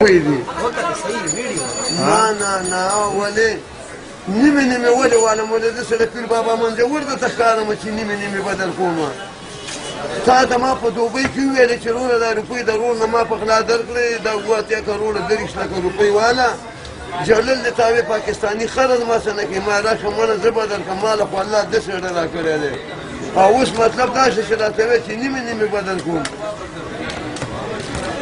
ويدي نه ولې نیمه ولې والم ولې د سره پیر بابا منځه ورته تښکارم چې نیمه بدل کوم تا ته ما په دوبۍ کې وویلې چې وروره دا روپۍ د ورور نه ما په غلا درکړې دا 7 کروړه 30 لکه روپۍ والا جلل د تاوې پاکستاني خرد ما څه نه کوي ما راشه منه زه به درکړم ما له خو الله داسې ډډه راکړی دی او اوس مطلب دا شو چې راته وایي چې نیمه بدل کوم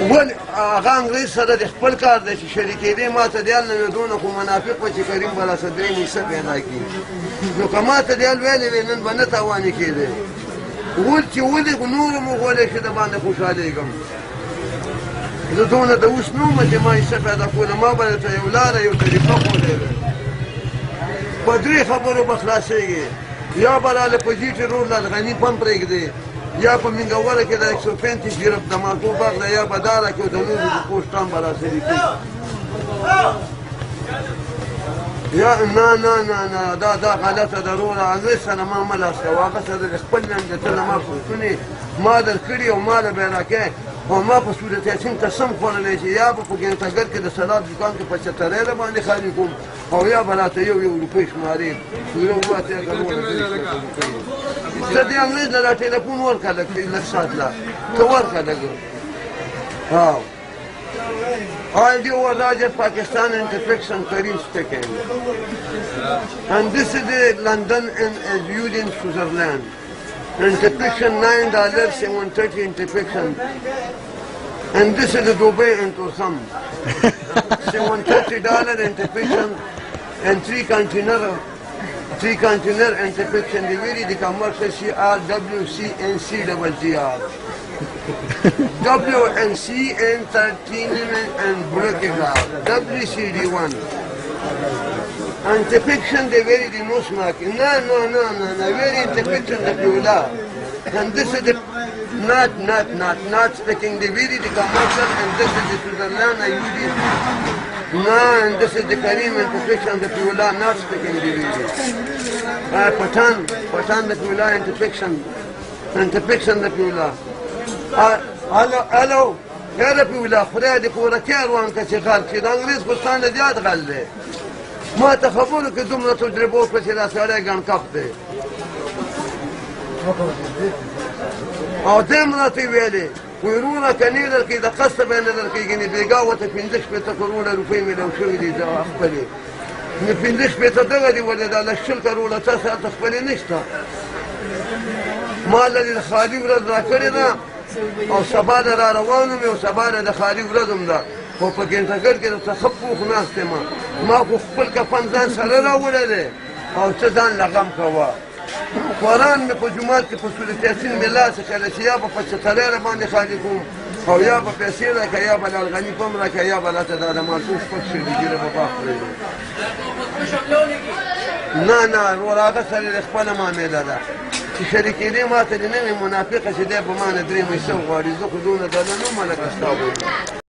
ول هغه انګریز سره د خپل کار دی چې شریکېدې ما ته دیال نه دونه خو منافق و چې کریم به راسه درې حصه پیدا کړي نو که ما ته دیال ویلې وې نن به نه تاوانې کېدی ول چې ولې نور مو غولی چې د باندې خوشحالېږم زه دونه د اوس نه ومه چې ما حصه پیدا کوله ما به درته یو لاره یو طریقه ښودی وی په 3 خبرو به خلاصېږي یا به راله په جیټې روډ لالغني پمپ پرېږدې یا په منګوره کې د 135 ګرف د مالټو باغ ده یا به داره کې د نورو د پوسټان به راسري کړي یا نه دا غلطه ده وروره انګریز سره ما مه لاس کوه هغه سره د خپل ننګتله ما پوښتنې ما درکړي او ما له به راکې او ما په صورت یاسین قسم خوړلی چې یا به په ګنټګر کې د سلاد دکان کې په چترۍ له باندې خالي کوم او یا به راته یو روپۍ شمارې یو 7 کروړه ته دې انګریز له ټلیفون ورکړه لږ ساعت لا ته ورکړه لږ All the largest Pakistan intersection Karim speaking. And this is the London and viewed in Switzerland. Intersection $9, 730 intersection. And this is the Dubai into some. $730 intersection and 3 container intersection. The very the commercial CRWCNCGR. WNCN 13 and Brookhaven WCD1 Antifiction the very the no smoking no very antifiction the Pula and this is the not speaking the very the commercial and this is the Switzerland I use it no and this is the Karim antifiction the Pula not speaking the very Patan the Pula antifiction the Pula الو یا ربي ولا خدای دې پوره کې روان که چې غل چې د انګریز پښتان نه زیات غل دی ما ته خبرو کې دومره تجربه وکړه چې دا سړی ګڼکپ دی او دې مې راته ویلې وروره که نه درکوي د قسطه به یې نه درکوي ګنې بېګا ورته 15 کروړه روپۍ میلاو شوي دي خپلې نو 15 دغه دي ولې دا لږ 20 کروړه تا سره ته خپلې نشته ما لرې د خالي ورځ راکړې ده او سبا نه را روان وم او سبا نه د خالي ورځ هم ده خو په ګنټګر کې درته ښه پوخ ناست یم ما خو خپل کفن ځان سره راوړی دی او ته ځان له غم کوه قرآن مې په جومات کې په سورت یاسین مې لاس کړی چې یا به په چترۍ را باندې خالي کوم او یا به پیسې راکړه یا به لالغني پم راکړه یا به راته دا د مالټو 6 ګیره به باغ پرېږدي نه ورور هغه سره د خپله معامله ده چې شریکېدې ما ته د نوې منافقه چې دی په ما نه 3 میسه غواړي زه خو دونه دله نه ومه لکه ستا